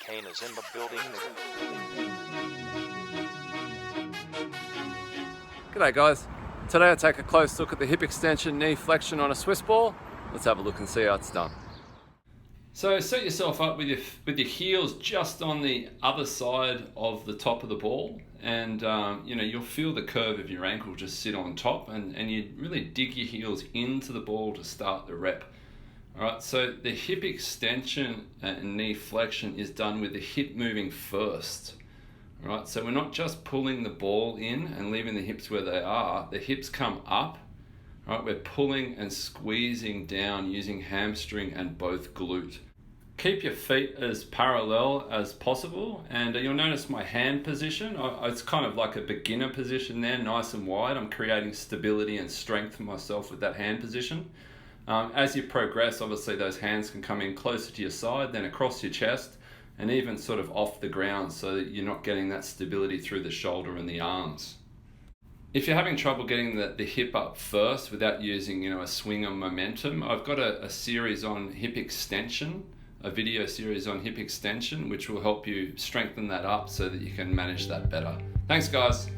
entertainers in the building. G'day guys. Today I take a close look at the hip extension knee flexion on a Swiss ball. Let's have a look and see how it's done. So set yourself up with your heels just on the other side of the top of the ball, and you'll feel the curve of your ankle just sit on top, and you really dig your heels into the ball to start the rep. Alright, so the hip extension and knee flexion is done with the hip moving first. Alright, so we're not just pulling the ball in and leaving the hips where they are. The hips come up. Alright, we're pulling and squeezing down using hamstring and both glute. Keep your feet as parallel as possible, and you'll notice my hand position. It's kind of like a beginner position there, nice and wide. I'm creating stability and strength for myself with that hand position. As you progress, obviously those hands can come in closer to your side, then across your chest, and even sort of off the ground so that you're not getting that stability through the shoulder and the arms. If you're having trouble getting the hip up first without using a swing of momentum, I've got a series on hip extension, a video series on hip extension, which will help you strengthen that up so that you can manage that better. Thanks guys.